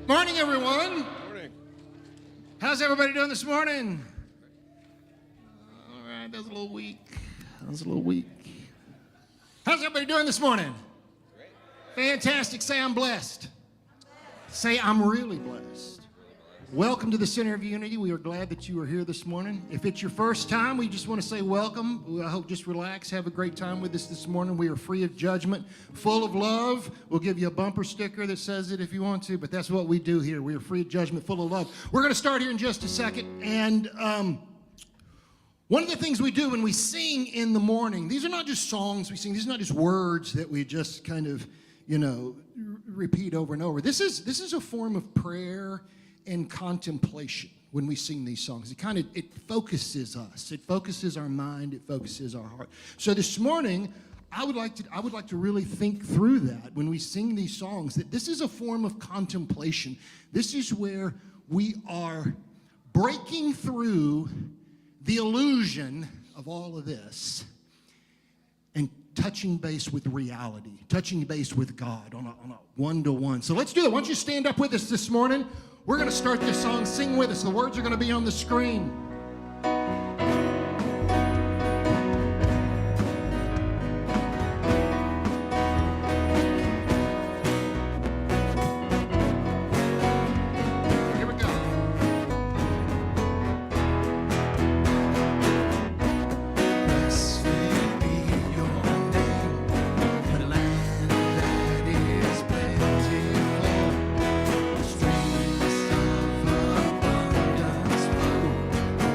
Morning, everyone. Morning. How's everybody doing this morning? All right, that was a little weak. How's everybody doing this morning? Great. Fantastic. Say I'm blessed. Say I'm really blessed. Welcome to the Center of Unity. We are glad that you are here this morning. If it's your first time, we just want to say welcome. I hope just relax, have a great time with us this morning. We are free of judgment, full of love. We'll give you a bumper sticker that says it if you want to, but that's what we do here. We are free of judgment, full of love. We're going to start here in just a second, and one of the things we do when we sing in the morning, these are not just songs we sing, these are not just words that we just kind of, repeat over and over. This is a form of prayer and contemplation when we sing these songs. It focuses us. It focuses our mind. It focuses our heart. So this morning, I would like to really think through that when we sing these songs, that this is a form of contemplation. This is where we are breaking through the illusion of all of this and touching base with reality, touching base with God on a one-to-one. So let's do that. Why don't you stand up with us this morning? We're going to start this song. Sing with us. The words are going to be on the screen. Here we go. Blessed be your name, the land that is plentiful, the streams of abundance flow.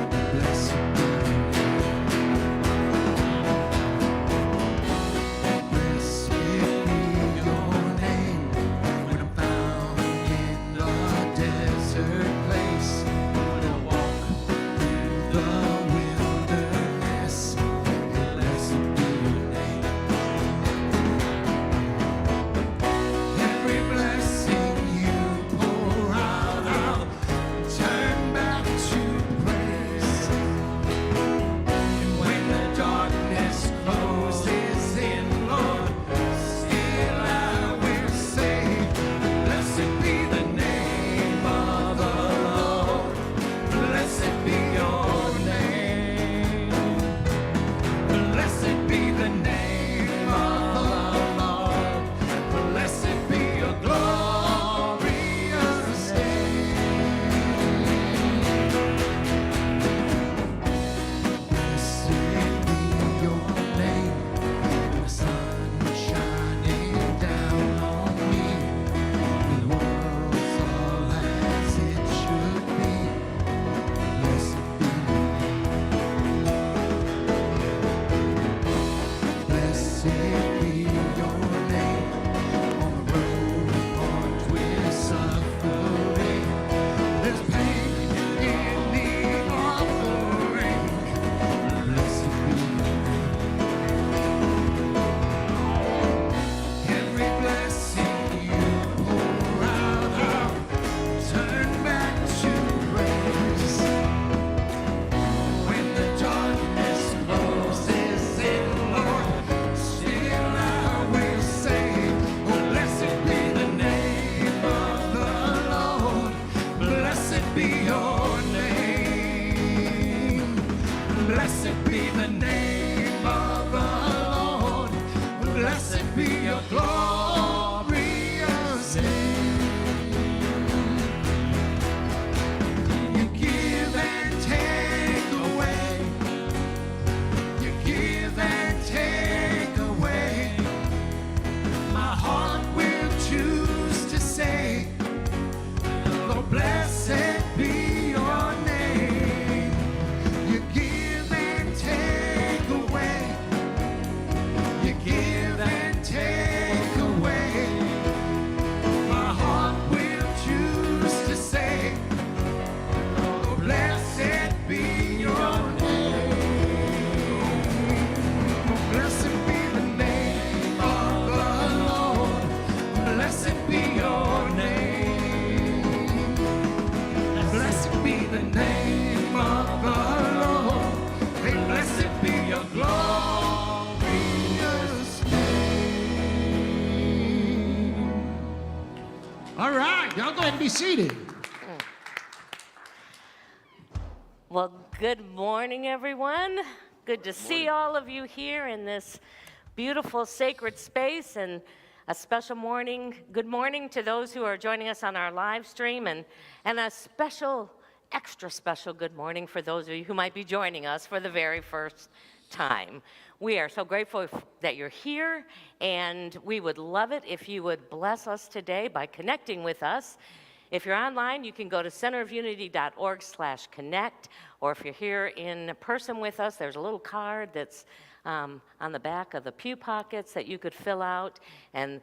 All right, y'all go ahead and be seated. Well, good morning, everyone. Good to see all of you here in this beautiful sacred space, and a special good morning to those who are joining us on our live stream, and a extra special good morning for those of you who might be joining us for the very first time. We are so grateful that you're here, and we would love it if you would bless us today by connecting with us. If you're online, you can go to centerofunity.org/connect, or if you're here in person with us, there's a little card that's on the back of the pew pockets that you could fill out and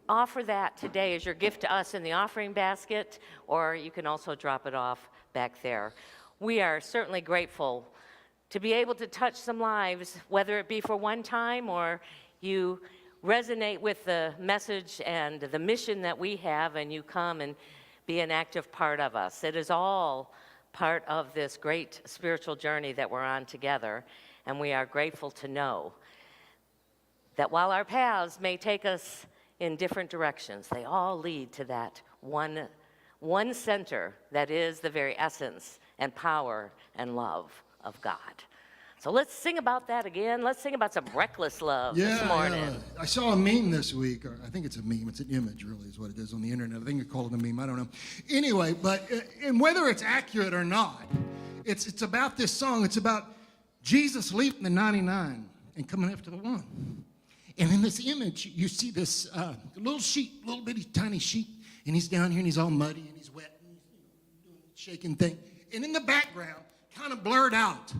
offer that today as your gift to us in the offering basket, or you can also drop it off back there. We are certainly grateful to be able to touch some lives, whether it be for one time or you resonate with the message and the mission that we have, and you come and be an active part of us. It is all part of this great spiritual journey that we're on together, and we are grateful to know that while our paths may take us in different directions, they all lead to that one center that is the very essence and power and love of God. So let's sing about that again. Let's sing about some reckless love this morning. Yeah. I saw a meme this week, or I think it's a meme. It's an image, really, is what it is on the internet. I think you call it a meme. I don't know. Anyway, and whether it's accurate or not, it's about this song. It's about Jesus leaving the 99 and coming after the one. And in this image, you see this little sheep, little bitty tiny sheep, and he's down here and he's all muddy and he's wet and he's doing a shaking thing. And in the background, kind of blurred out,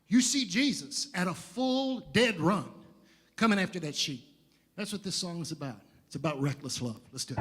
you see Jesus at a full dead run coming after that sheep. That's what this song is about. It's about reckless love. Let's do it.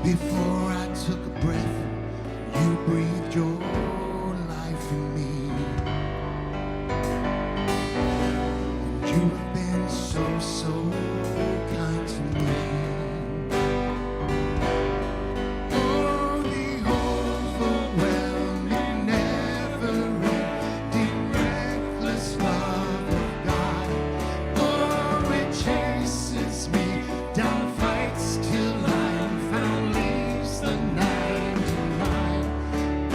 Before I took a breath, you breathed your life in me. And you have been so kind to me. Oh, the overwhelming, never-ending, reckless love of God. Oh, it chases me down, fights till I'm found, leaves the 99.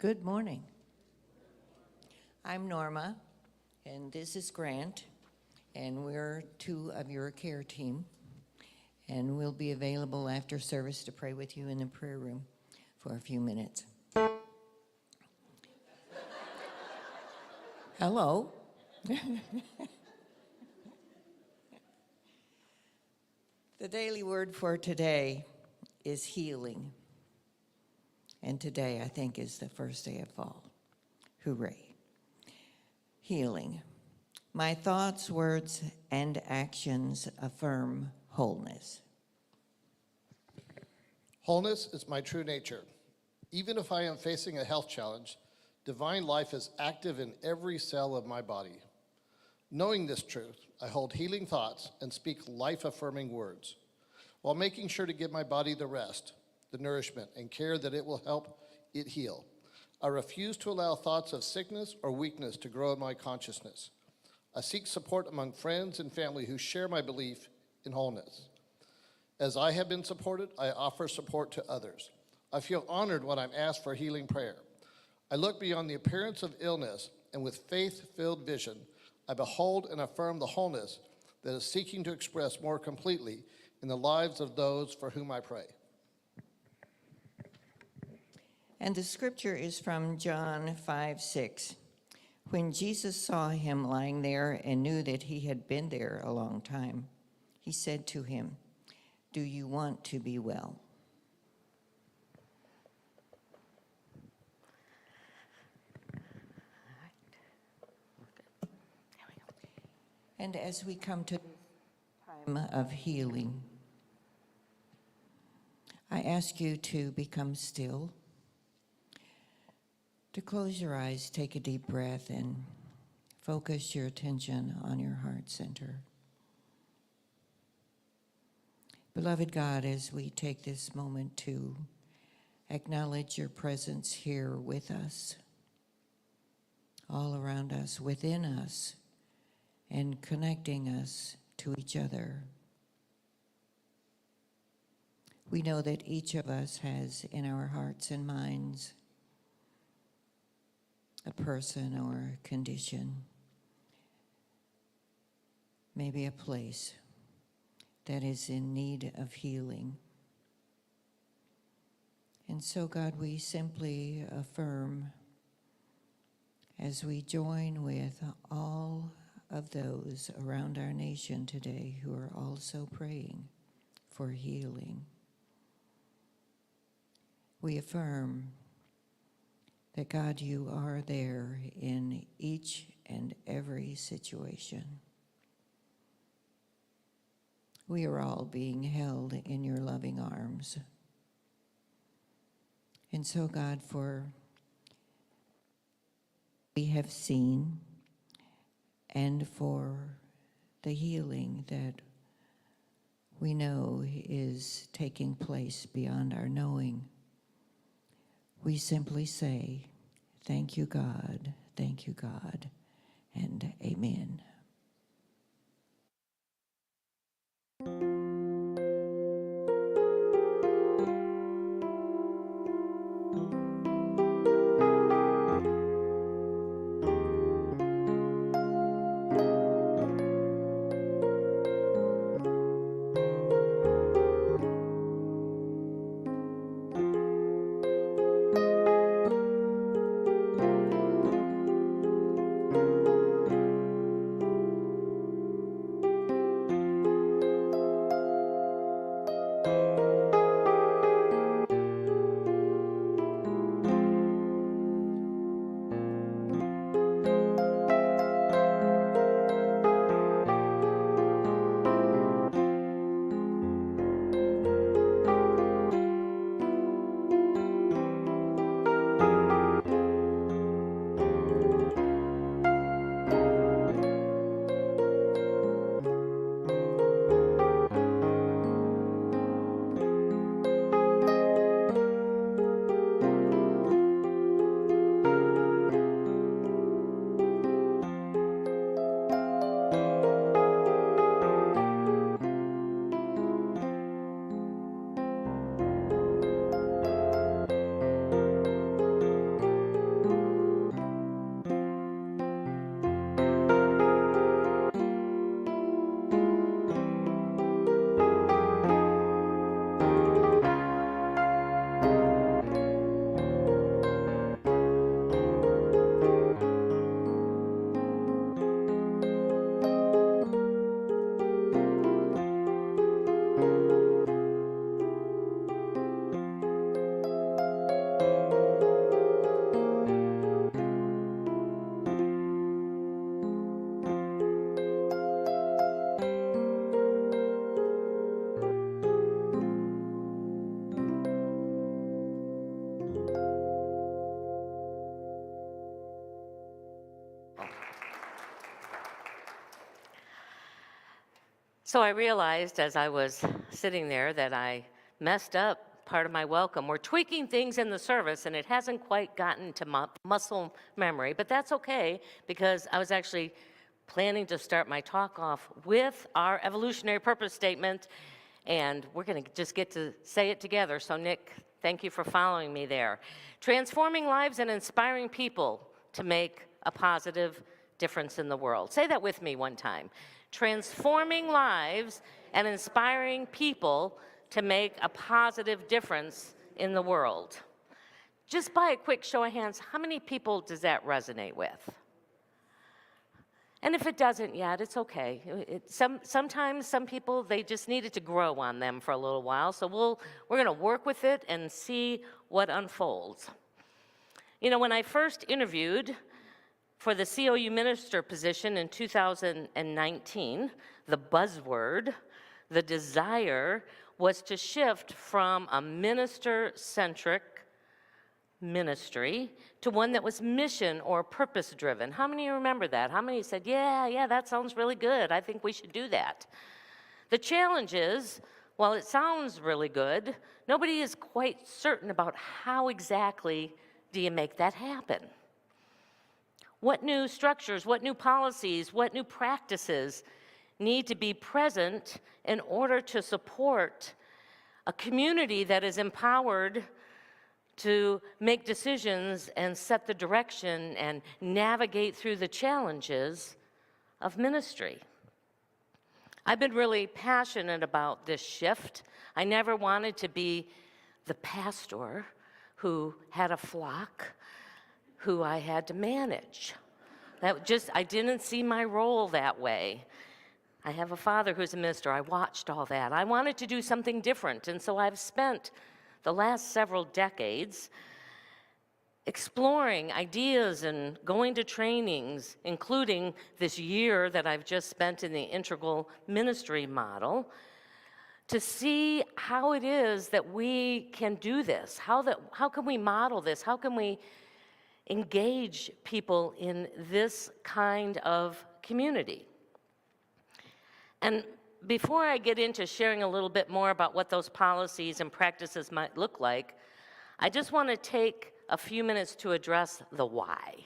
Good morning. I'm Norma, and this is Grant, and we're two of your care team, and we'll be available after service to pray with you in the prayer room for a few minutes. Hello. The daily word for today is healing. And today, I think, is the first day of fall. Hooray. Healing. My thoughts, words, and actions affirm wholeness. Wholeness is my true nature. Even if I am facing a health challenge, divine life is active in every cell of my body. Knowing this truth, I hold healing thoughts and speak life-affirming words, while making sure to give my body the rest, the nourishment, and care that it will help it heal. I refuse to allow thoughts of sickness or weakness to grow in my consciousness. I seek support among friends and family who share my belief in wholeness. As I have been supported, I offer support to others. I feel honored when I'm asked for healing prayer. I look beyond the appearance of illness, and with faith-filled vision, I behold and affirm the wholeness that is seeking to express more completely in the lives of those for whom I pray. And the scripture is from John 5:6. When Jesus saw him lying there and knew that he had been there a long time, he said to him, "Do you want to be well?" And as we come to this time of healing, I ask you to become still, to close your eyes, take a deep breath, and focus your attention on your heart center. Beloved God, as we take this moment to acknowledge your presence here with us, all around us, within us, and connecting us to each other. We know that each of us has in our hearts and minds a person or a condition, maybe a place that is in need of healing. And so, God, we simply affirm as we join with all of those around our nation today who are also praying for healing. We affirm that, God, you are there in each and every situation. We are all being held in your loving arms. And so, God, for we have seen and for the healing that we know is taking place beyond our knowing, we simply say, thank you, God, and amen. So I realized as I was sitting there that I messed up part of my welcome. We're tweaking things in the service, and it hasn't quite gotten to muscle memory, but that's okay because I was actually planning to start my talk off with our evolutionary purpose statement, and we're going to just get to say it together. So Nick, thank you for following me there. Transforming lives and inspiring people to make a positive difference in the world. Say that with me one time. Transforming lives and inspiring people to make a positive difference in the world. Just by a quick show of hands, how many people does that resonate with? And if it doesn't yet, it's okay. Sometimes some people, they just need it to grow on them for a little while. So we're going to work with it and see what unfolds. You know, when I first interviewed for the COU minister position in 2019, the buzzword, the desire, was to shift from a minister-centric ministry to one that was mission or purpose-driven. How many remember that? How many said, yeah, that sounds really good. I think we should do that. The challenge is, while it sounds really good, nobody is quite certain about how exactly do you make that happen. What new structures, what new policies, what new practices need to be present in order to support a community that is empowered to make decisions and set the direction and navigate through the challenges of ministry? I've been really passionate about this shift. I never wanted to be the pastor who had a flock who I had to manage. I didn't see my role that way. I have a father who's a minister. I watched all that. I wanted to do something different, and so I've spent the last several decades exploring ideas and going to trainings, including this year that I've just spent in the integral ministry model, to see how it is that we can do this. How can we model this? How can we engage people in this kind of community? And before I get into sharing a little bit more about what those policies and practices might look like, I just want to take a few minutes to address the why.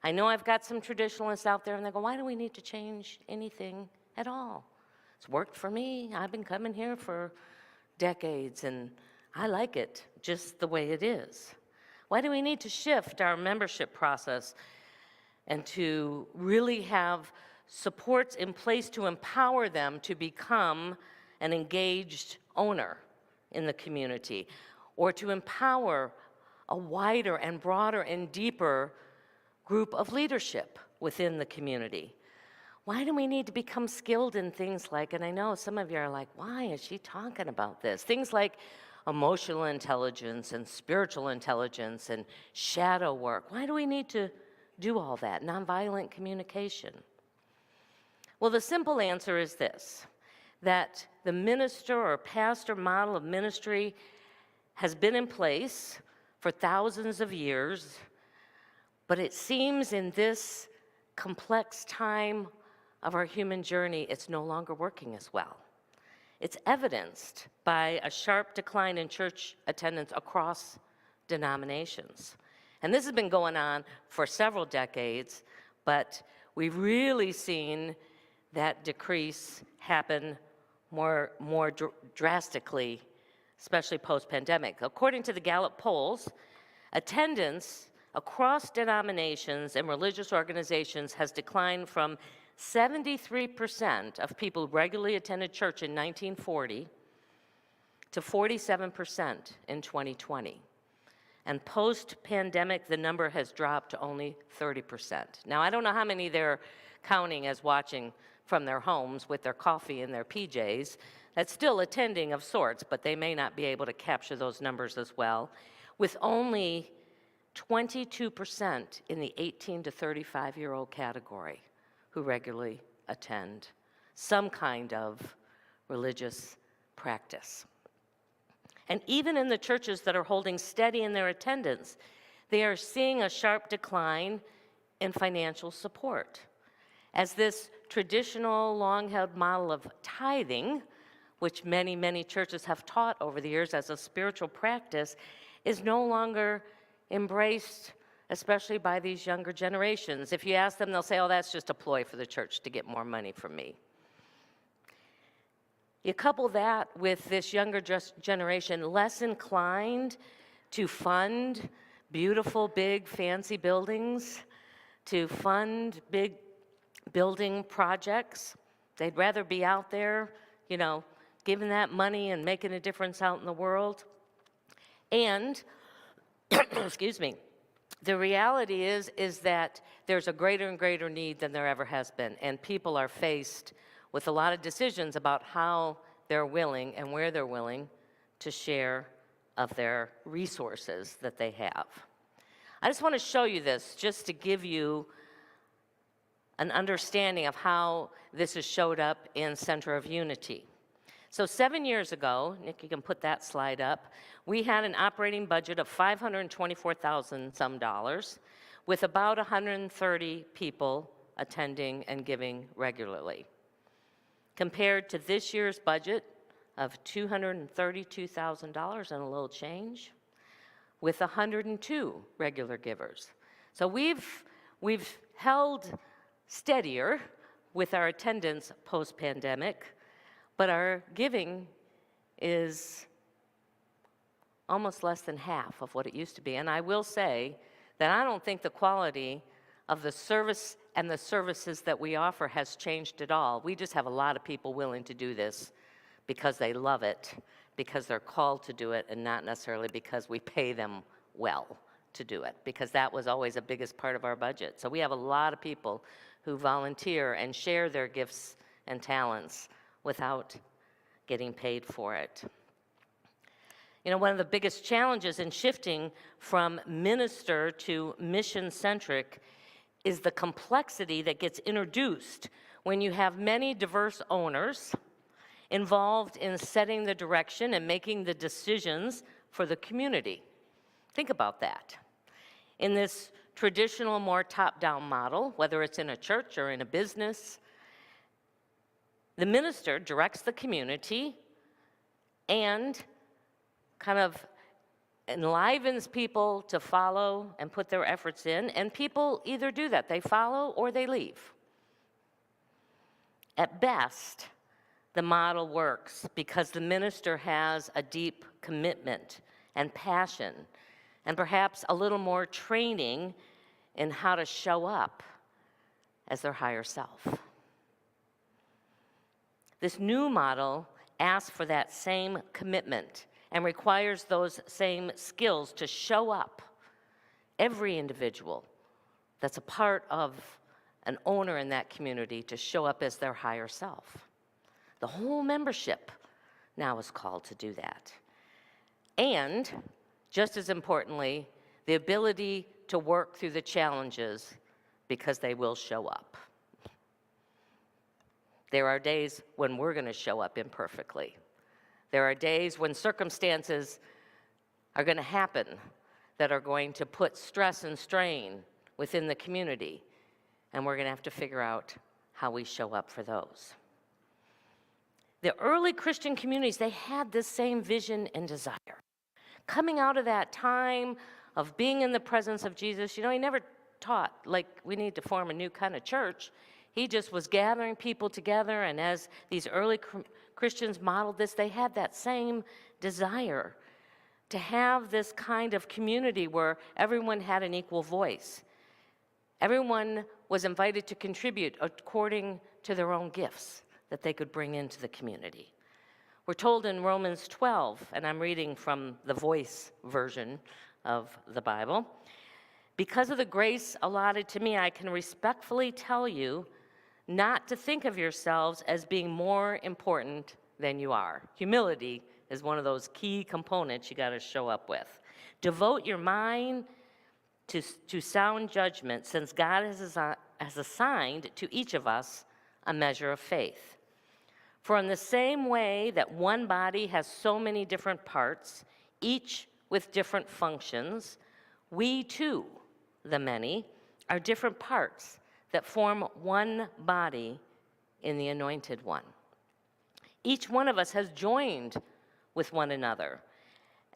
I know I've got some traditionalists out there and they go, why do we need to change anything at all? It's worked for me. I've been coming here for decades and I like it just the way it is. Why do we need to shift our membership process and to really have supports in place to empower them to become an engaged owner in the community, or to empower a wider and broader and deeper group of leadership within the community? Why do we need to become skilled in things like, and I know some of you are like, why is she talking about this? Things like emotional intelligence and spiritual intelligence and shadow work. Why do we need to do all that? Nonviolent communication. Well, the simple answer is this, that the minister or pastor model of ministry has been in place for thousands of years, but it seems in this complex time of our human journey, it's no longer working as well. It's evidenced by a sharp decline in church attendance across denominations. And this has been going on for several decades, but we've really seen that decrease happen more drastically, especially post-pandemic. According to the Gallup polls, attendance across denominations and religious organizations has declined from 73% of people who regularly attended church in 1940 to 47% in 2020. And post-pandemic, the number has dropped to only 30%. Now, I don't know how many they're counting as watching from their homes with their coffee and their PJs. That's still attending of sorts, but they may not be able to capture those numbers as well, with only 22% in the 18 to 35-year-old category who regularly attend some kind of religious practice. And even in the churches that are holding steady in their attendance, they are seeing a sharp decline in financial support, as this traditional, long-held model of tithing, which many, many churches have taught over the years as a spiritual practice, is no longer embraced, especially by these younger generations. If you ask them, they'll say, oh, that's just a ploy for the church to get more money from me. You couple that with this younger generation less inclined to fund beautiful, big, fancy buildings, to fund big building projects. They'd rather be out there, giving that money and making a difference out in the world. And, excuse me, the reality is that there's a greater and greater need than there ever has been, and people are faced with a lot of decisions about how they're willing and where they're willing to share of their resources that they have. I just want to show you this just to give you an understanding of how this has showed up in Center of Unity. So 7 years ago, Nick, you can put that slide up, we had an operating budget of $524,000 some dollars with about 130 people attending and giving regularly. Compared to this year's budget of $232,000 and a little change, with 102 regular givers. So we've held steadier with our attendance post-pandemic, but our giving is almost less than half of what it used to be. And I will say that I don't think the quality of the service and the services that we offer has changed at all. We just have a lot of people willing to do this because they love it, because they're called to do it, and not necessarily because we pay them well to do it, because that was always the biggest part of our budget. So we have a lot of people who volunteer and share their gifts and talents without getting paid for it. One of the biggest challenges in shifting from minister to mission-centric is the complexity that gets introduced when you have many diverse owners involved in setting the direction and making the decisions for the community. Think about that. In this traditional, more top-down model, whether it's in a church or in a business, the minister directs the community and kind of enlivens people to follow and put their efforts in, and people either do that, they follow or they leave. At best, the model works because the minister has a deep commitment and passion, and perhaps a little more training in how to show up as their higher self. This new model asks for that same commitment and requires those same skills to show up. Every individual that's a part of an owner in that community to show up as their higher self. The whole membership now is called to do that. And, just as importantly, the ability to work through the challenges because they will show up. There are days when we're going to show up imperfectly. There are days when circumstances are going to happen that are going to put stress and strain within the community, and we're going to have to figure out how we show up for those. The early Christian communities, they had this same vision and desire. Coming out of that time of being in the presence of Jesus, he never taught, like, we need to form a new kind of church. He just was gathering people together, and as these early Christians modeled this, they had that same desire to have this kind of community where everyone had an equal voice. Everyone was invited to contribute according to their own gifts that they could bring into the community. We're told in Romans 12, and I'm reading from the Voice version of the Bible, because of the grace allotted to me, I can respectfully tell you not to think of yourselves as being more important than you are. Humility is one of those key components you got to show up with. Devote your mind to sound judgment, since God has assigned to each of us a measure of faith. For in the same way that one body has so many different parts, each with different functions, we too, the many, are different parts that form one body in the Anointed One. Each one of us has joined with one another,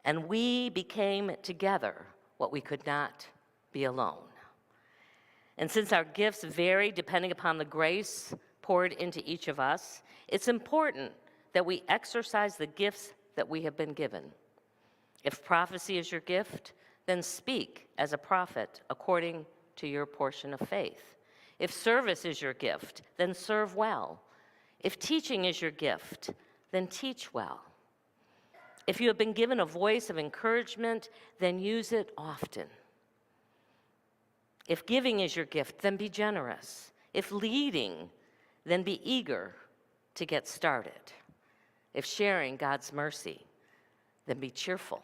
and we became together what we could not be alone. And since our gifts vary depending upon the grace poured into each of us, it's important that we exercise the gifts that we have been given. If prophecy is your gift, then speak as a prophet according to your portion of faith. If service is your gift, then serve well. If teaching is your gift, then teach well. If you have been given a voice of encouragement, then use it often. If giving is your gift, then be generous. If leading, then be eager to get started. If sharing God's mercy, then be cheerful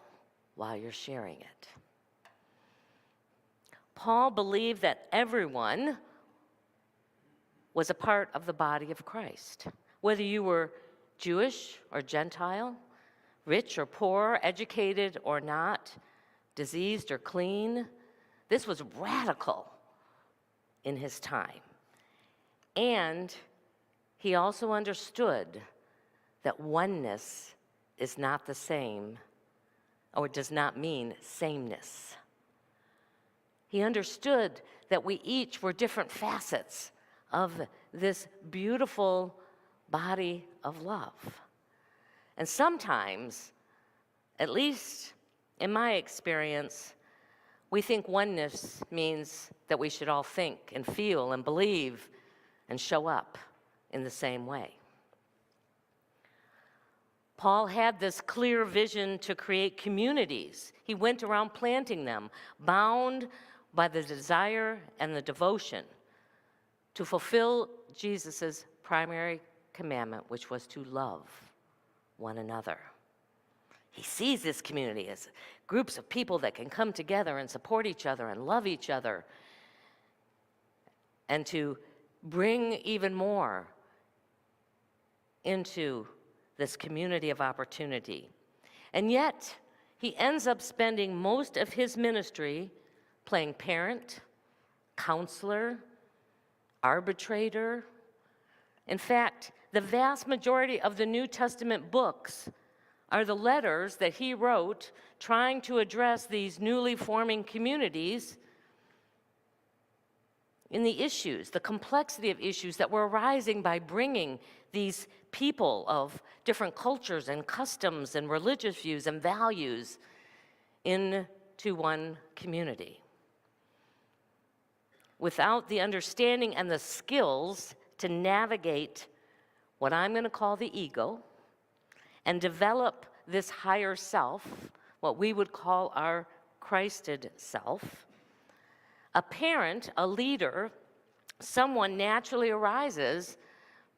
while you're sharing it. Paul believed that everyone was a part of the body of Christ. Whether you were Jewish or Gentile, rich or poor, educated or not, diseased or clean, this was radical in his time. And he also understood that oneness is not the same, or does not mean sameness. He understood that we each were different facets of this beautiful body of love. And sometimes, at least in my experience, we think oneness means that we should all think and feel and believe and show up in the same way. Paul had this clear vision to create communities. He went around planting them, bound by the desire and the devotion to fulfill Jesus' primary commandment, which was to love one another. He sees this community as groups of people that can come together and support each other and love each other, and to bring even more into this community of opportunity. And yet, he ends up spending most of his ministry playing parent, counselor, arbitrator. In fact, the vast majority of the New Testament books are the letters that he wrote trying to address these newly forming communities in the issues, the complexity of issues that were arising by bringing these people of different cultures and customs and religious views and values into one community. Without the understanding and the skills to navigate what I'm going to call the ego and develop this higher self, what we would call our Christed self, a parent, a leader, someone naturally arises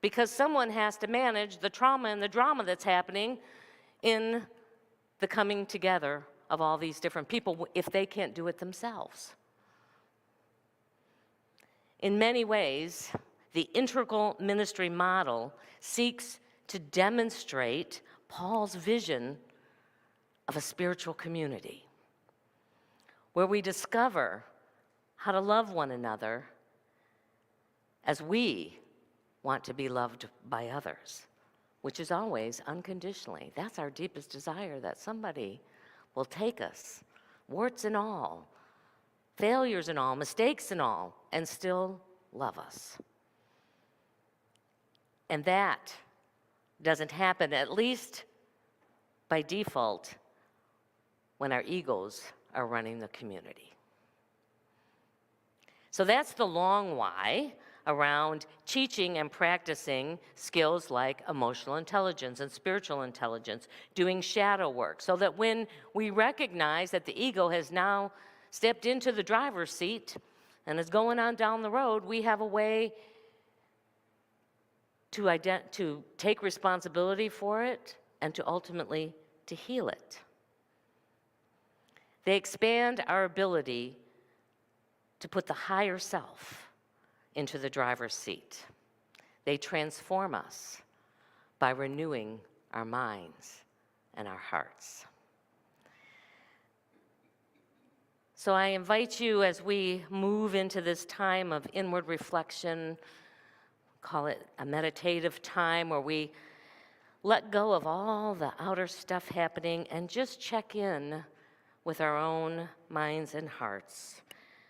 because someone has to manage the trauma and the drama that's happening in the coming together of all these different people if they can't do it themselves. In many ways, the integral ministry model seeks to demonstrate Paul's vision of a spiritual community where we discover how to love one another as we want to be loved by others, which is always unconditionally. That's our deepest desire, that somebody will take us, warts and all, failures and all, mistakes and all, and still love us. And that doesn't happen, at least by default, when our egos are running the community. So that's the long why around teaching and practicing skills like emotional intelligence and spiritual intelligence, doing shadow work, so that when we recognize that the ego has now stepped into the driver's seat and is going on down the road, we have a way to take responsibility for it and to ultimately to heal it. They expand our ability to put the higher self into the driver's seat. They transform us by renewing our minds and our hearts. So I invite you, as we move into this time of inward reflection, call it a meditative time where we let go of all the outer stuff happening and just check in with our own minds and hearts.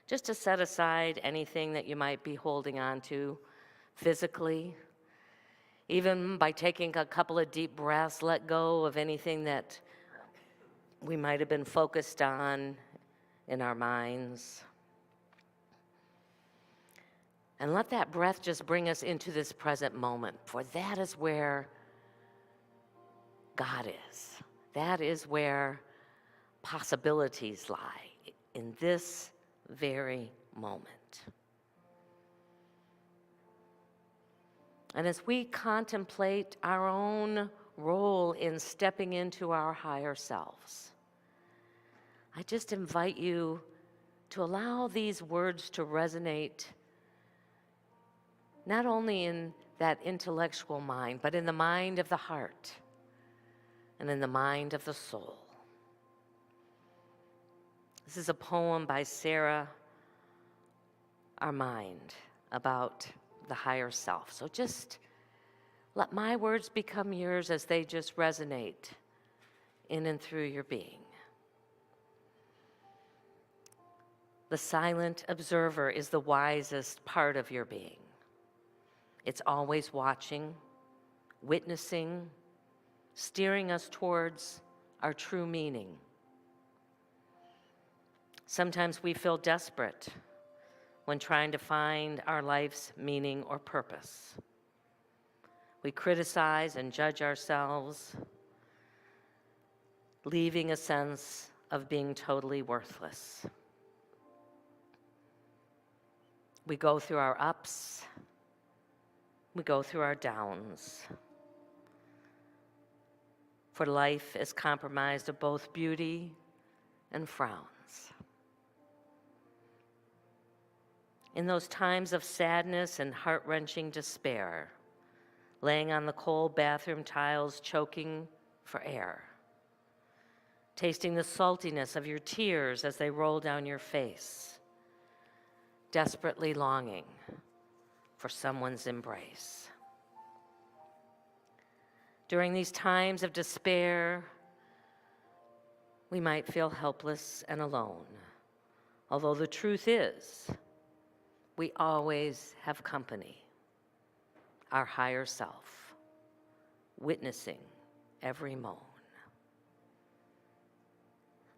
Just to set aside anything that you might be holding on to physically. Even by taking a couple of deep breaths, let go of anything that we might have been focused on in our minds. And let that breath just bring us into this present moment, for that is where God is. That is where possibilities lie, in this very moment. And as we contemplate our own role in stepping into our higher selves, I just invite you to allow these words to resonate not only in that intellectual mind, but in the mind of the heart and in the mind of the soul. This is a poem by Sarah Armind about the higher self. So just let my words become yours as they just resonate in and through your being. The silent observer is the wisest part of your being. It's always watching, witnessing, steering us towards our true meaning. Sometimes we feel desperate when trying to find our life's meaning or purpose. We criticize and judge ourselves, leaving a sense of being totally worthless. We go through our ups, we go through our downs. For life is comprised of both beauty and frowns. In those times of sadness and heart-wrenching despair, laying on the cold bathroom tiles, choking for air, tasting the saltiness of your tears as they roll down your face, desperately longing for someone's embrace. During these times of despair, we might feel helpless and alone, although the truth is, we always have company, our higher self, witnessing every moan.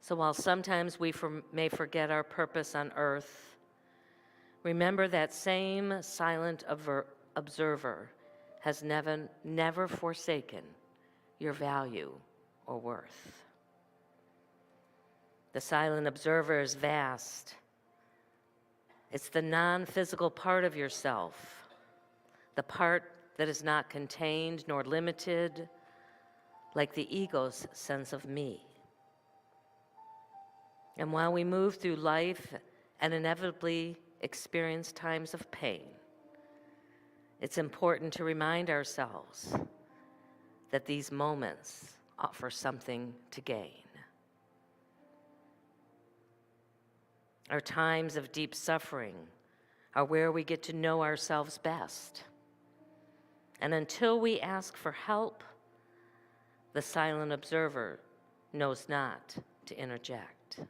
So while sometimes we may forget our purpose on earth, remember that same silent observer has never forsaken your value or worth. The silent observer is vast. It's the non-physical part of yourself, the part that is not contained nor limited, like the ego's sense of me. And while we move through life and inevitably experience times of pain, it's important to remind ourselves that these moments offer something to gain. Our times of deep suffering are where we get to know ourselves best. And until we ask for help, the silent observer knows not to interject.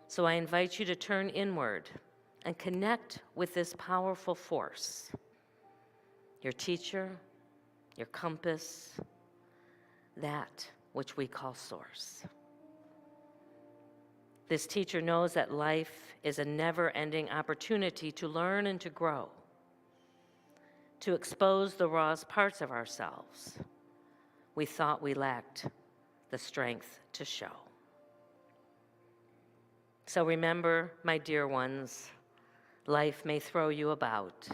So I invite you to turn inward and connect with this powerful force, your teacher, your compass, that which we call Source. This teacher knows that life is a never-ending opportunity to learn and to grow, to expose the rawest parts of ourselves we thought we lacked the strength to show. So remember, my dear ones, life may throw you about,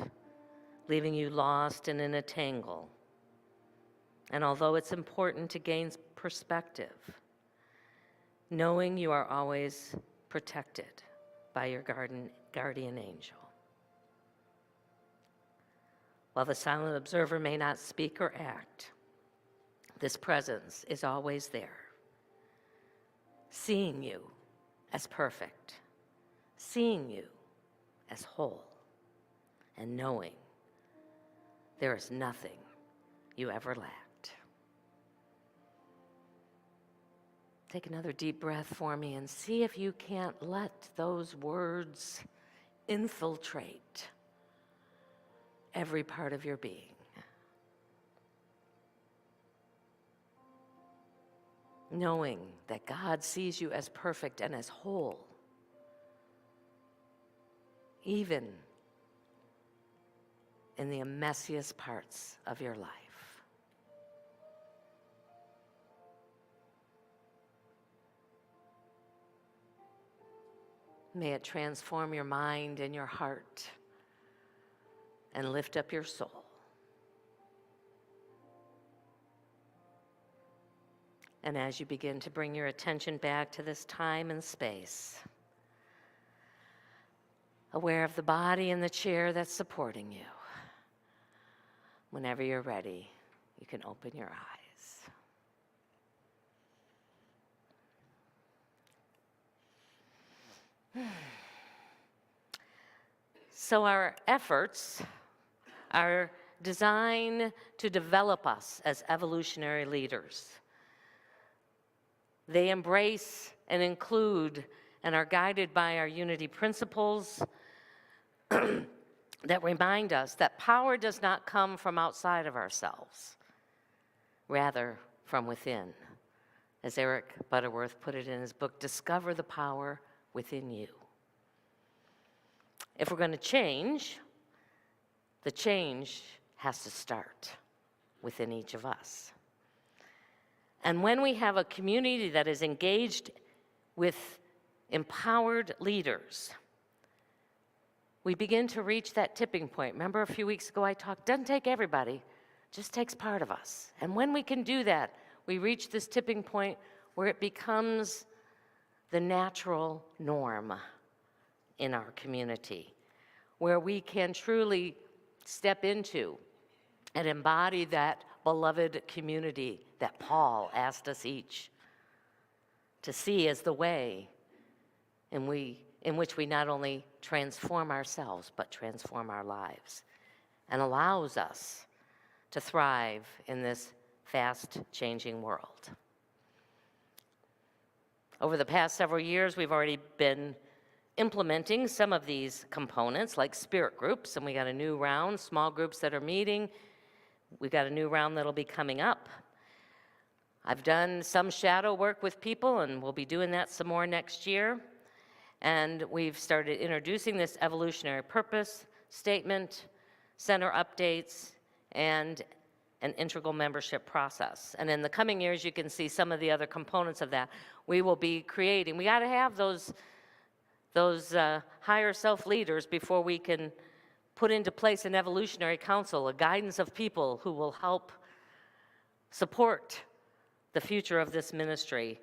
leaving you lost and in a tangle. And although it's important to gain perspective, knowing you are always protected by your guardian angel. While the silent observer may not speak or act, this presence is always there, seeing you as perfect, seeing you as whole, and knowing there is nothing you ever lacked. Take another deep breath for me and see if you can't let those words infiltrate every part of your being. Knowing that God sees you as perfect and as whole, even in the messiest parts of your life. May it transform your mind and your heart and lift up your soul. And as you begin to bring your attention back to this time and space, aware of the body and the chair that's supporting you, whenever you're ready, you can open your eyes. So our efforts are designed to develop us as evolutionary leaders. They embrace and include and are guided by our unity principles that remind us that power does not come from outside of ourselves, rather from within. As Eric Butterworth put it in his book, Discover the Power Within You. If we're going to change, the change has to start within each of us. And when we have a community that is engaged with empowered leaders, we begin to reach that tipping point. Remember a few weeks ago I talked, doesn't take everybody, just takes part of us. And when we can do that, we reach this tipping point where it becomes the natural norm in our community, where we can truly step into and embody that beloved community that Paul asked us each to see as the way in which we not only transform ourselves, but transform our lives, and allows us to thrive in this fast-changing world. Over the past several years, we've already been implementing some of these components, like spirit groups, and we got a new round, small groups that are meeting. We've got a new round that'll be coming up. I've done some shadow work with people, and we'll be doing that some more next year. And we've started introducing this evolutionary purpose statement, center updates, and an integral membership process. And in the coming years, you can see some of the other components of that. We will be creating, we got to have those higher self leaders before we can put into place an evolutionary council, a guidance of people who will help support the future of this ministry.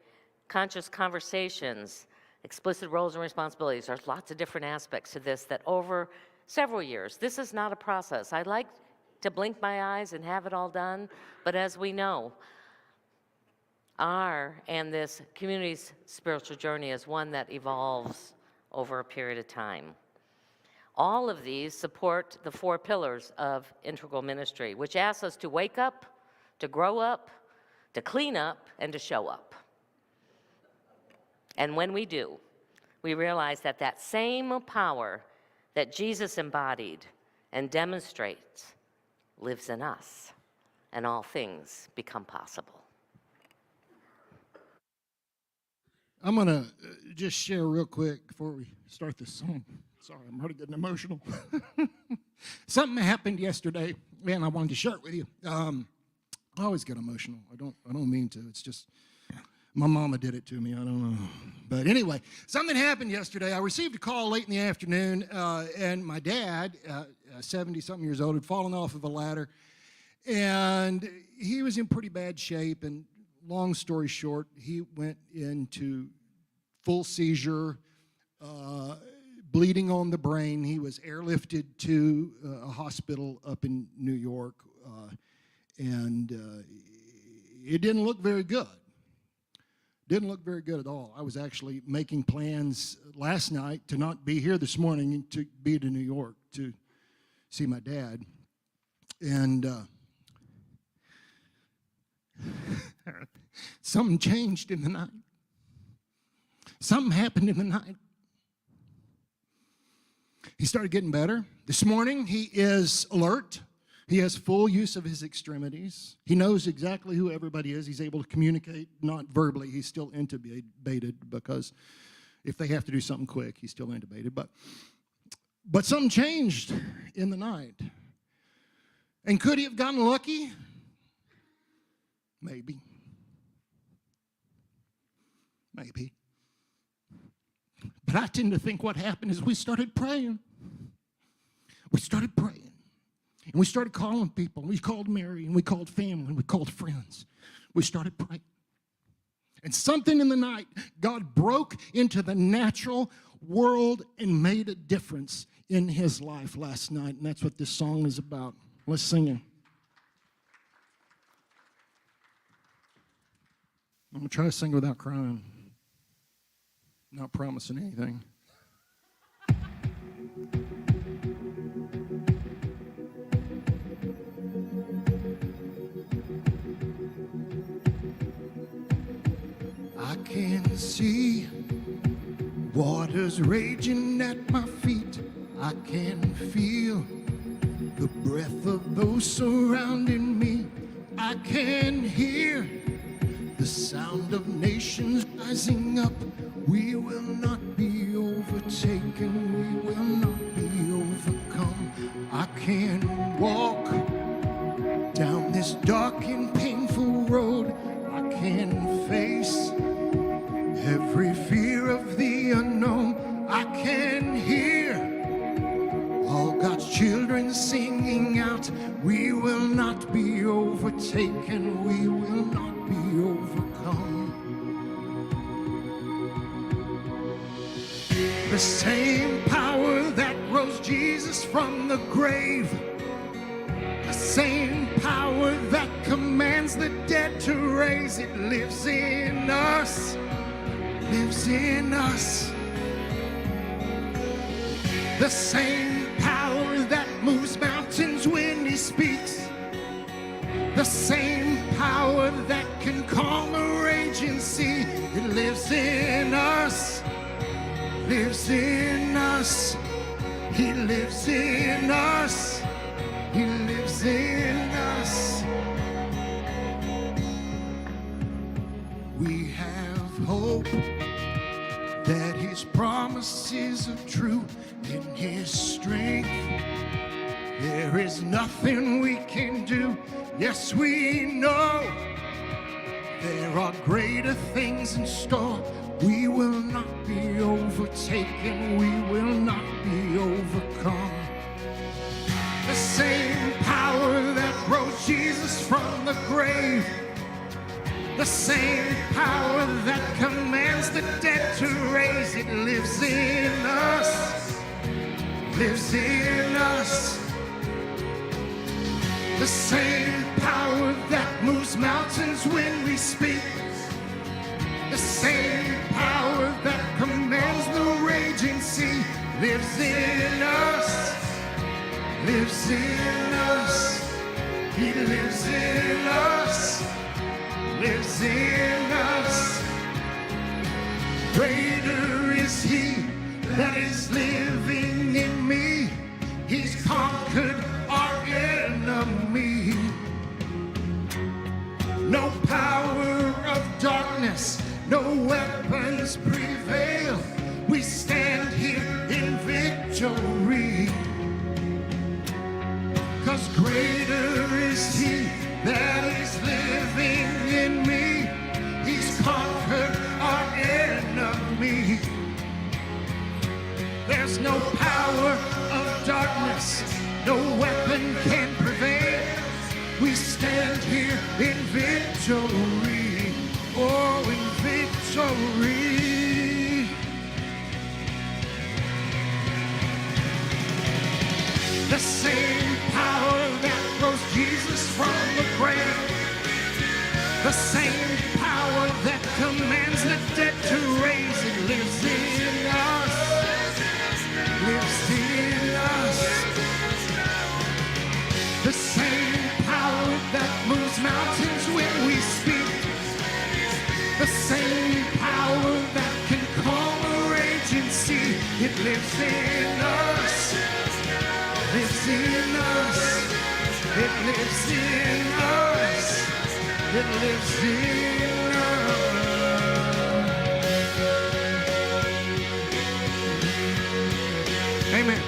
Conscious conversations, explicit roles and responsibilities. There's lots of different aspects to this that over several years, this is not a process. I like to blink my eyes and have it all done, but as we know, our and this community's spiritual journey is one that evolves over a period of time. All of these support the 4 pillars of integral ministry, which asks us to wake up, to grow up, to clean up, and to show up. And when we do, we realize that that same power that Jesus embodied and demonstrates lives in us, and all things become possible. I'm going to just share real quick before we start this song. Sorry, I'm already getting emotional. Something happened yesterday, and I wanted to share it with you. I always get emotional. I don't mean to. It's just my mama did it to me. I don't know. But anyway, something happened yesterday. I received a call late in the afternoon, and my dad, 70-something years old, had fallen off of a ladder, and he was in pretty bad shape. And long story short, he went into full seizure, bleeding on the brain. He was airlifted to a hospital up in New York, and it didn't look very good. Didn't look very good at all. I was actually making plans last night to not be here this morning and to be to New York to see my dad. And something changed in the night. Something happened in the night. He started getting better. This morning, he is alert. He has full use of his extremities. He knows exactly who everybody is. He's able to communicate, not verbally. He's still intubated because if they have to do something quick, he's still intubated. But something changed in the night. And could he have gotten lucky? Maybe. Maybe. But I tend to think what happened is we started praying. We started praying. And we started calling people. We called Mary, and we called family, and we called friends. We started praying. And something in the night, God broke into the natural world and made a difference in his life last night. And that's what this song is about. Let's sing it. I'm going to try to sing without crying. Not promising anything. I can see waters raging at my feet. I can feel the breath of those surrounding me. I can hear the sound of nations rising up. We will not be overtaken. We will not be overcome. I can walk down this dark and painful road. I can face every fear of the unknown. I can hear all God's children singing out. We will not be overtaken. We will not be overcome. The same power that rose Jesus from the grave, the same power that commands the dead to raise, it lives in us, lives in us. The same power that moves mountains when he speaks, the same power that can calm a raging sea, it lives in us, lives in us. He lives in us. He lives in us. We have hope that his promises are true. In his strength there is nothing we can do. Yes, we know there are greater things in store. We will not be overtaken. We will not be overcome. The same power that rose Jesus from the grave, the same power that commands the dead to raise, it lives in us, lives in us. The same power that moves mountains when we speak, the same power that commands the raging sea, lives in us, lives in us. He lives in us, lives in us. Greater is he that is living in me. He's conquered our enemy. No power of darkness, no weapons prevail. We stand here in victory. 'Cause greater is he that is living in me. He's conquered our enemy. There's no power of darkness, no weapon can prevail. We stand here in victory, oh, in victory. The same power that rose Jesus from the grave, the same power that commands the dead to raise, it lives in us, lives in us. The same mountains when we speak. The same power that can calm a raging sea. It lives in us. Lives in us. It lives in us. It lives in us. Amen.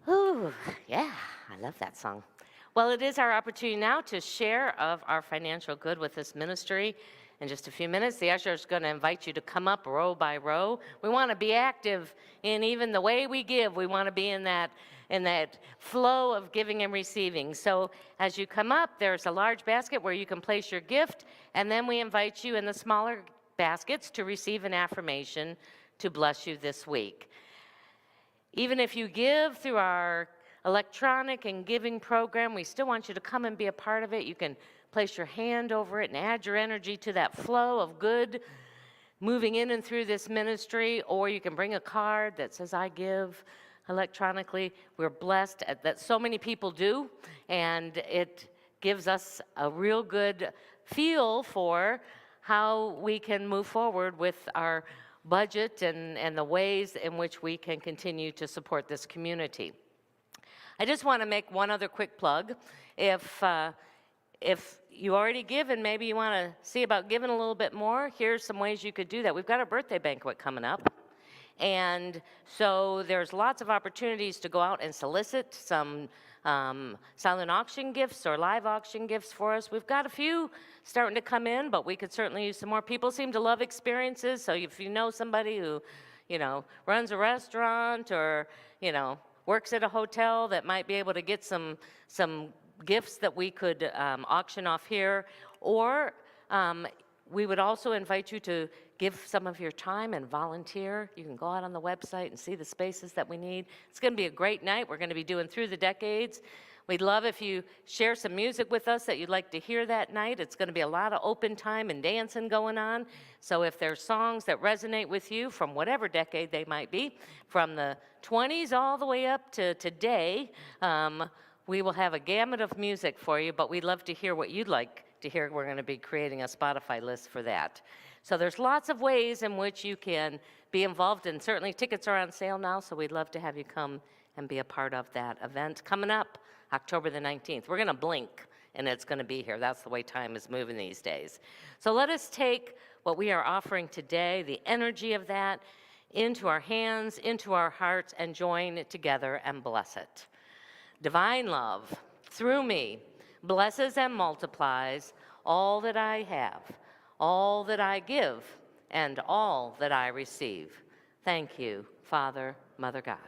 Ooh, yeah, I love that song. Well, it is our opportunity now to share of our financial good with this ministry. In just a few minutes, the usher is going to invite you to come up row by row. We want to be active in even the way we give. We want to be in that flow of giving and receiving. So as you come up, there's a large basket where you can place your gift, and then we invite you in the smaller baskets to receive an affirmation to bless you this week. Even if you give through our electronic and giving program, we still want you to come and be a part of it. You can place your hand over it and add your energy to that flow of good moving in and through this ministry, or you can bring a card that says, I give electronically. We're blessed that so many people do, and it gives us a real good feel for how we can move forward with our budget and the ways in which we can continue to support this community. I just want to make one other quick plug. If you already give and maybe you want to see about giving a little bit more, here's some ways you could do that. We've got a birthday banquet coming up. And so there's lots of opportunities to go out and solicit some silent auction gifts or live auction gifts for us. We've got a few starting to come in, but we could certainly use some more. People seem to love experiences, so if you know somebody who, runs a restaurant or, works at a hotel that might be able to get some gifts that we could auction off here, or we would also invite you to give some of your time and volunteer. You can go out on the website and see the spaces that we need. It's going to be a great night. We're going to be doing Through the Decades. We'd love if you share some music with us that you'd like to hear that night. It's going to be a lot of open time and dancing going on. So if there's songs that resonate with you from whatever decade they might be, from the 20s all the way up to today, we will have a gamut of music for you, but we'd love to hear what you'd like to hear. We're going to be creating a Spotify list for that. So there's lots of ways in which you can be involved, and certainly tickets are on sale now, so we'd love to have you come and be a part of that event coming up October the 19th. We're going to blink, and it's going to be here. That's the way time is moving these days. So let us take what we are offering today, the energy of that, into our hands, into our hearts, and join it together and bless it. Divine love, through me, blesses and multiplies all that I have, all that I give, and all that I receive. Thank you, Father, Mother God.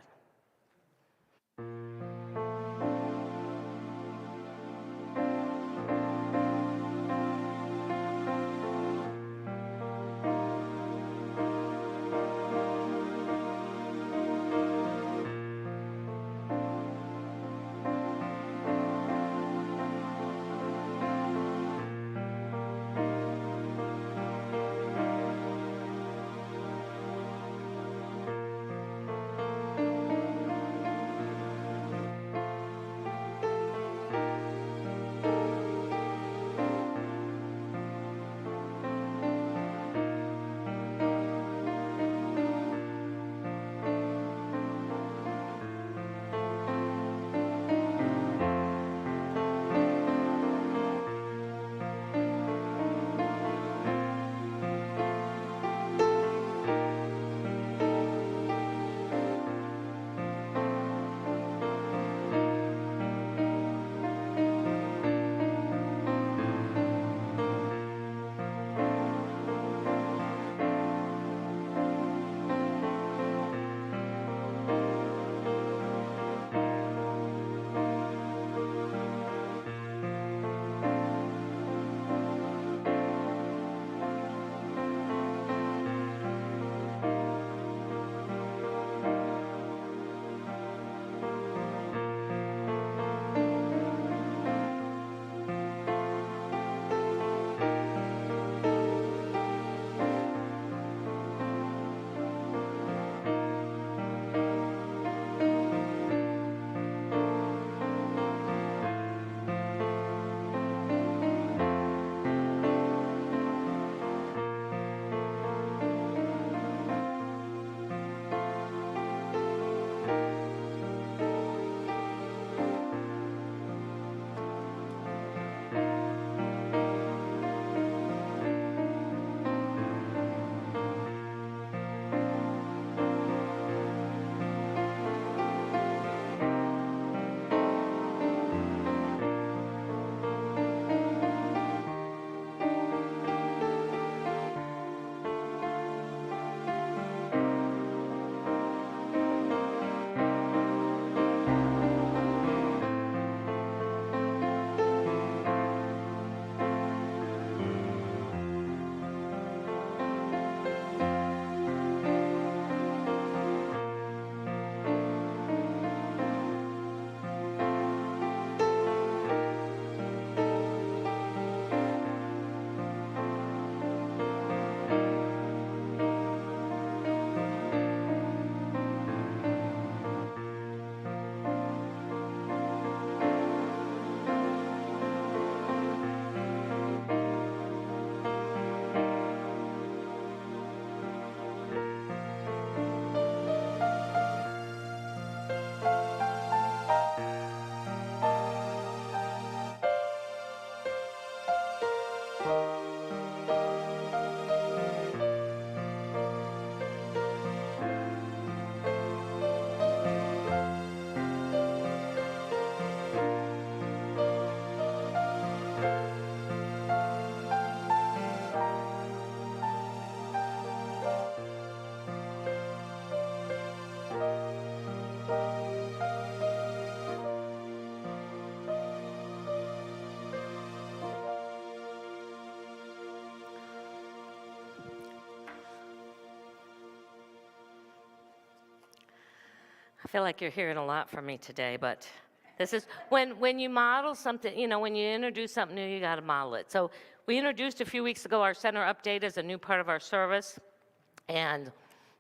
feel like you're hearing a lot from me today, but this is when you model something, when you introduce something new, you got to model it. So we introduced a few weeks ago our center update as a new part of our service. And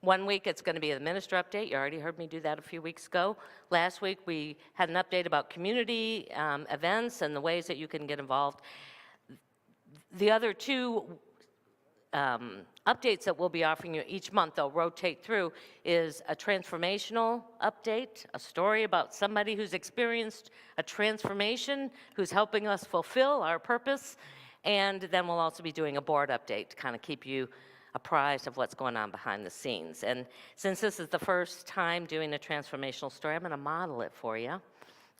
1 week it's going to be the minister update. You already heard me do that a few weeks ago. Last week we had an update about community events and the ways that you can get involved. The other two updates that we'll be offering you each month, they'll rotate through, is a transformational update, a story about somebody who's experienced a transformation, who's helping us fulfill our purpose, and then we'll also be doing a board update to kind of keep you apprised of what's going on behind the scenes. And since this is the first time doing a transformational story, I'm going to model it for you.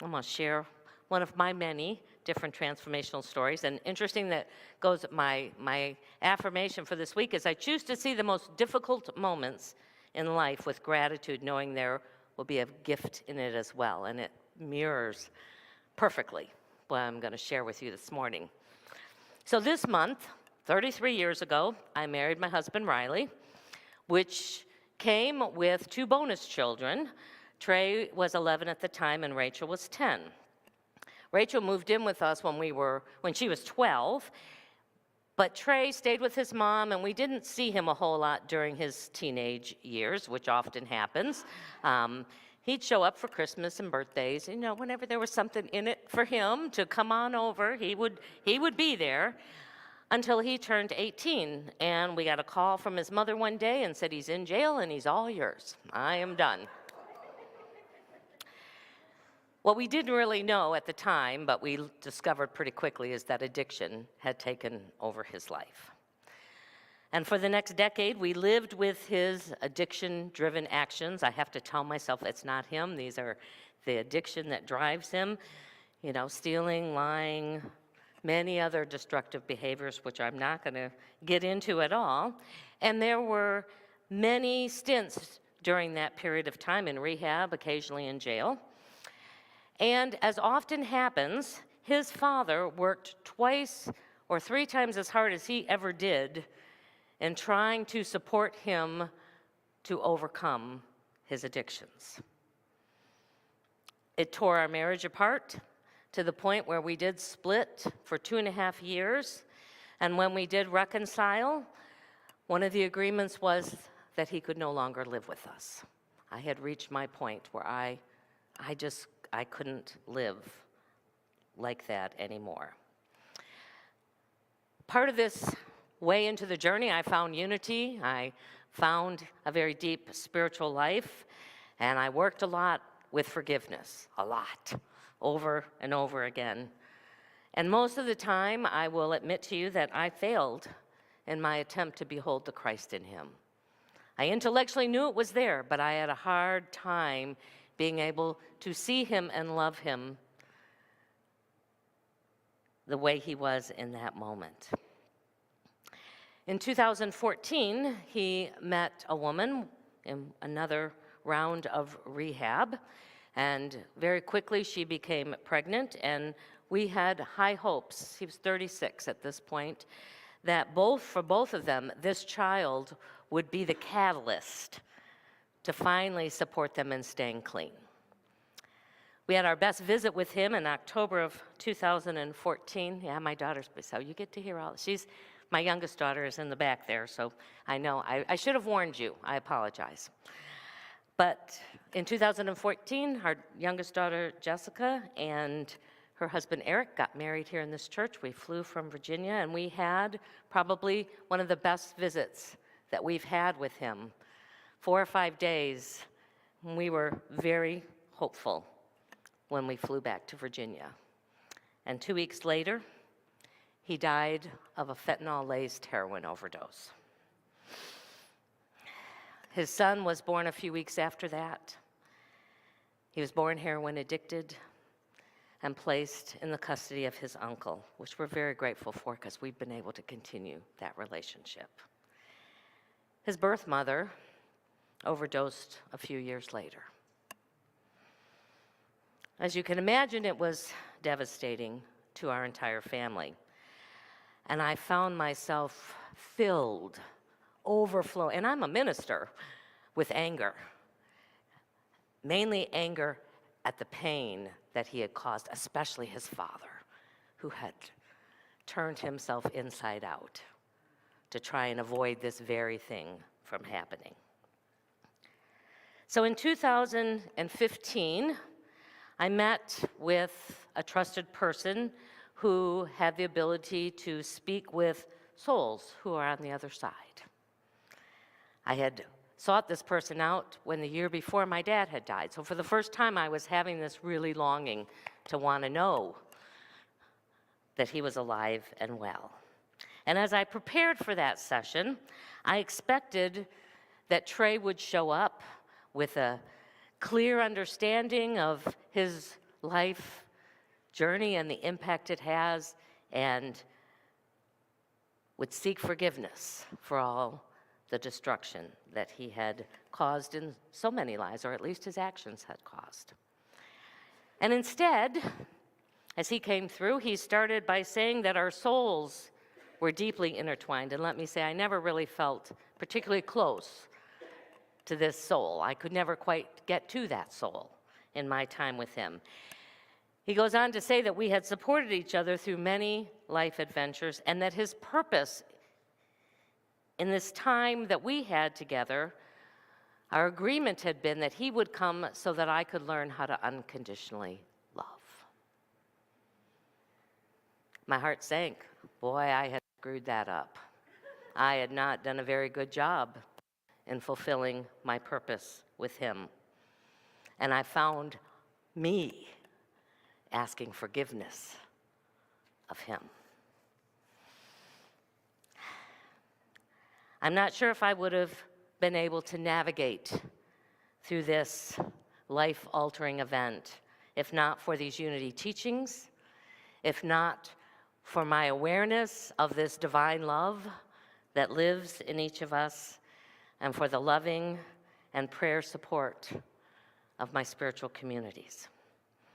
I'm going to share one of my many different transformational stories. And interesting that goes, my affirmation for this week is I choose to see the most difficult moments in life with gratitude, knowing there will be a gift in it as well. And it mirrors perfectly what I'm going to share with you this morning. So this month, 33 years ago, I married my husband, Riley, which came with 2 bonus children. Trey was 11 at the time, and Rachel was 10. Rachel moved in with us when she was 12, but Trey stayed with his mom, and we didn't see him a whole lot during his teenage years, which often happens. He'd show up for Christmas and birthdays. Whenever there was something in it for him to come on over, he would be there until he turned 18. And we got a call from his mother one day and said, he's in jail and he's all yours. I am done. What we didn't really know at the time, but we discovered pretty quickly, is that addiction had taken over his life. And for the next decade, we lived with his addiction-driven actions. I have to tell myself it's not him. These are the addiction that drives him. Stealing, lying, many other destructive behaviors, which I'm not going to get into at all. And there were many stints during that period of time in rehab, occasionally in jail. And as often happens, his father worked 2 or 3 times as hard as he ever did in trying to support him to overcome his addictions. It tore our marriage apart to the point where we did split for 2.5 years. And when we did reconcile, one of the agreements was that he could no longer live with us. I had reached my point where I couldn't live like that anymore. Part of this way into the journey, I found unity. I found a very deep spiritual life, and I worked a lot with forgiveness, a lot, over and over again. And most of the time, I will admit to you that I failed in my attempt to behold the Christ in him. I intellectually knew it was there, but I had a hard time being able to see him and love him the way he was in that moment. In 2014, he met a woman in another round of rehab, and very quickly she became pregnant, and we had high hopes. He was 36 at this point, that for both of them, this child would be the catalyst to finally support them in staying clean. We had our best visit with him in October of 2014. Yeah, my daughter's, so you get to hear all. My youngest daughter is in the back there, so I know. I should have warned you. I apologize. But in 2014, our youngest daughter, Jessica, and her husband, Eric, got married here in this church. We flew from Virginia, and we had probably one of the best visits that we've had with him. 4 or 5 days, we were very hopeful when we flew back to Virginia. And 2 weeks later, he died of a fentanyl-laced heroin overdose. His son was born a few weeks after that. He was born heroin addicted and placed in the custody of his uncle, which we're very grateful for because we've been able to continue that relationship. His birth mother overdosed a few years later. As you can imagine, it was devastating to our entire family. And I found myself overflowing, and I'm a minister, with anger. mainly anger at the pain that he had caused, especially his father, who had turned himself inside out to try and avoid this very thing from happening. So in 2015, I met with a trusted person who had the ability to speak with souls who are on the other side. I had sought this person out when the year before my dad had died. So for the first time, I was having this really longing to want to know that he was alive and well. And as I prepared for that session, I expected that Trey would show up with a clear understanding of his life journey and the impact it has, and would seek forgiveness for all the destruction that he had caused in so many lives, or at least his actions had caused. And instead, as he came through, he started by saying that our souls were deeply intertwined. And let me say, I never really felt particularly close to this soul. I could never quite get to that soul in my time with him. He goes on to say that we had supported each other through many life adventures, and that his purpose in this time that we had together, our agreement had been that he would come so that I could learn how to unconditionally love. My heart sank. Boy, I had screwed that up. I had not done a very good job in fulfilling my purpose with him. And I found me asking forgiveness of him. I'm not sure if I would have been able to navigate through this life-altering event if not for these Unity teachings, if not for my awareness of this divine love that lives in each of us, and for the loving and prayer support of my spiritual communities.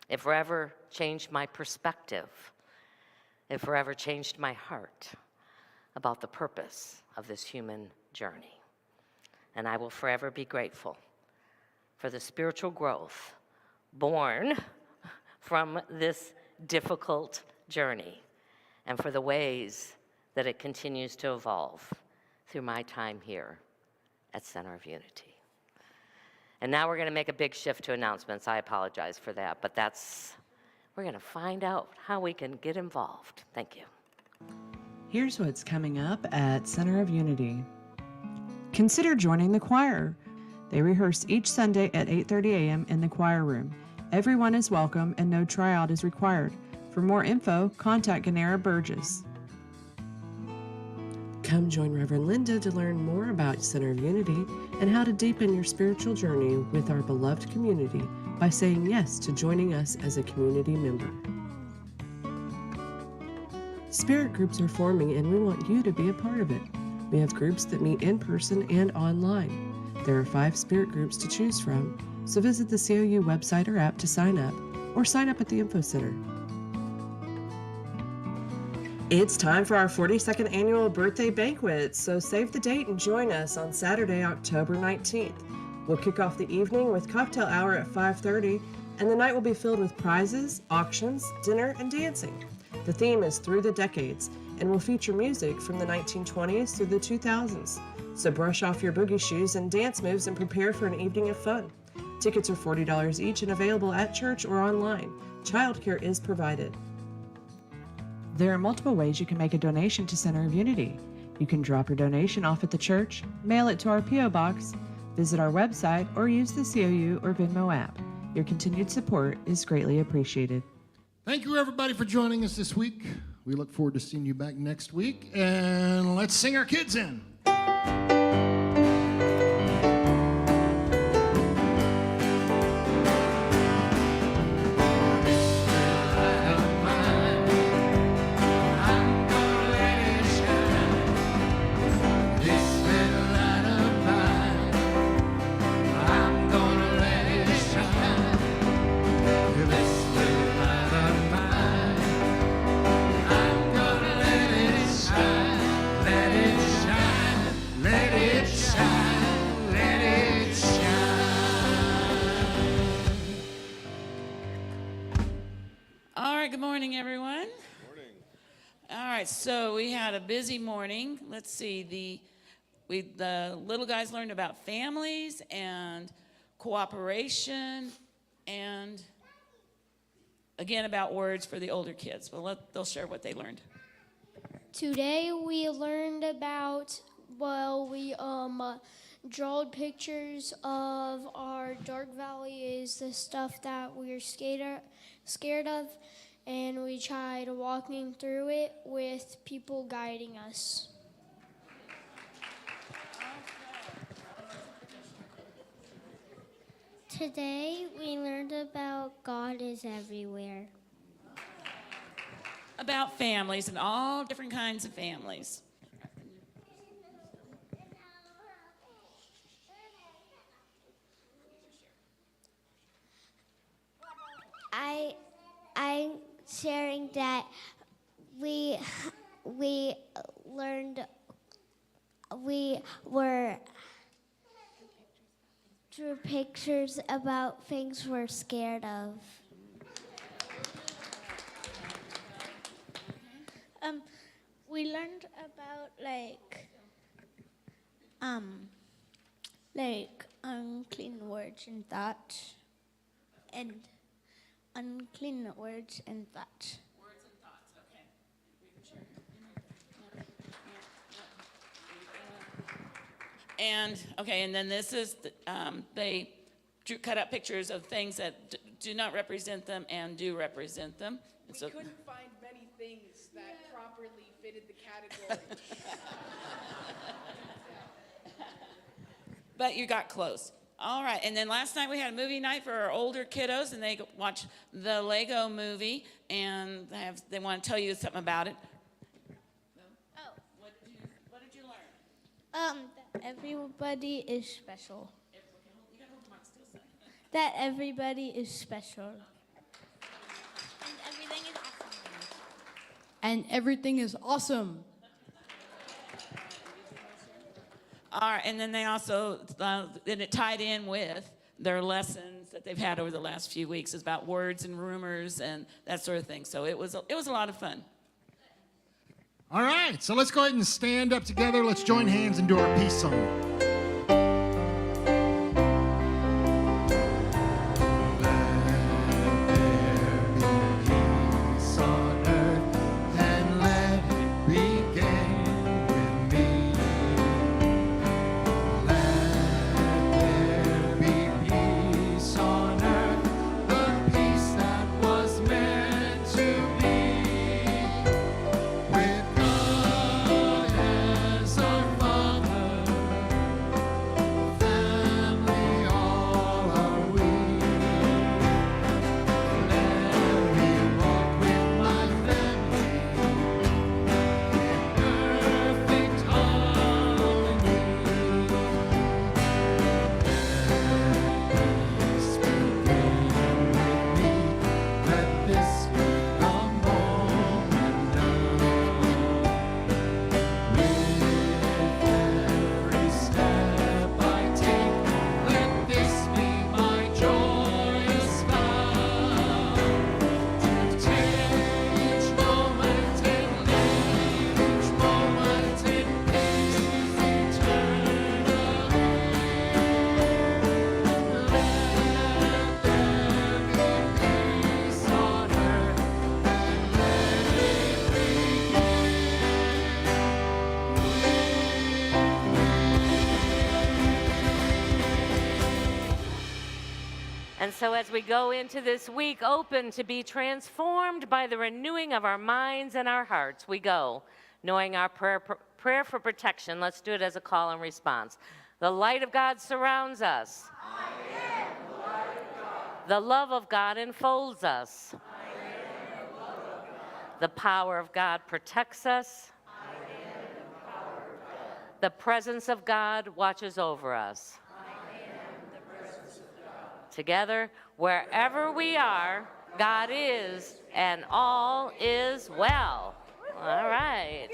It forever changed my perspective. It forever changed my heart about the purpose of this human journey. And I will forever be grateful for the spiritual growth born from this difficult journey, and for the ways that it continues to evolve through my time here at Center of Unity. And now we're going to make a big shift to announcements. I apologize for that, but we're going to find out how we can get involved. Thank you. Here's what's coming up at Center of Unity. Consider joining the choir. They rehearse each Sunday at 8:30 a.m. in the choir room. Everyone is welcome and no tryout is required. For more info, contact Ganera Burgess. Come join Reverend Linda to learn more about Center of Unity and how to deepen your spiritual journey with our beloved community by saying yes to joining us as a community member. Spirit groups are forming and we want you to be a part of it. We have groups that meet in person and online. There are 5 spirit groups to choose from, so visit the COU website or app to sign up, or sign up at the Info Center. It's time for our 42nd annual birthday banquet, so save the date and join us on Saturday, October 19th. We'll kick off the evening with cocktail hour at 5:30, and the night will be filled with prizes, auctions, dinner, and dancing. The theme is Through the Decades, and will feature music from the 1920s through the 2000s. So brush off your boogie shoes and dance moves and prepare for an evening of fun. Tickets are $40 each and available at church or online. Childcare is provided. There are multiple ways you can make a donation to Center of Unity. You can drop your donation off at the church, mail it to our P.O. Box, visit our website, or use the COU or Venmo app. Your continued support is greatly appreciated. Thank you, everybody, for joining us this week. We look forward to seeing you back next week. And let's sing our kids in. Let it shine. good morning, everyone. Morning. All right, so we had a busy morning. Let's see, the little guys learned about families and cooperation and, again, about words for the older kids. Well, they'll share what they learned. Today we learned about, we drawed pictures of our dark valleys, the stuff that we're scared of, and we tried walking through it with people guiding us. Today we learned about God is everywhere. About families and all different kinds of families. I'm sharing that we learned we were drew pictures about things we're scared of. We learned about unclean words and thoughts, and unclean words and thoughts. Words and thoughts, okay. And then this is, they cut out pictures of things that do not represent them and do represent them. And We couldn't find many things that properly fitted the category. But you got close. All right, and then last night we had a movie night for our older kiddos, and they watched the Lego movie, and they want to tell you something about it. Oh. What did you learn? That everybody is special. You gotta hold the mic still, son. That everybody is special. And everything is awesome. All right, and then they also, then it tied in with their lessons that they've had over the last few weeks. It's about words and rumors and that sort of thing. So it was a lot of fun. All right, so let's go ahead and stand up together. Let's join hands and do our peace song. And so as we go into this week open to be transformed by the renewing of our minds and our hearts, we go, knowing our prayer for protection. Let's do it as a call and response. The light of God surrounds us. I am the light of God. The love of God enfolds us. I am the love of God. The power of God protects us. I am the power of God. The presence of God watches over us. Together, wherever we are, God is, and all is well. All right.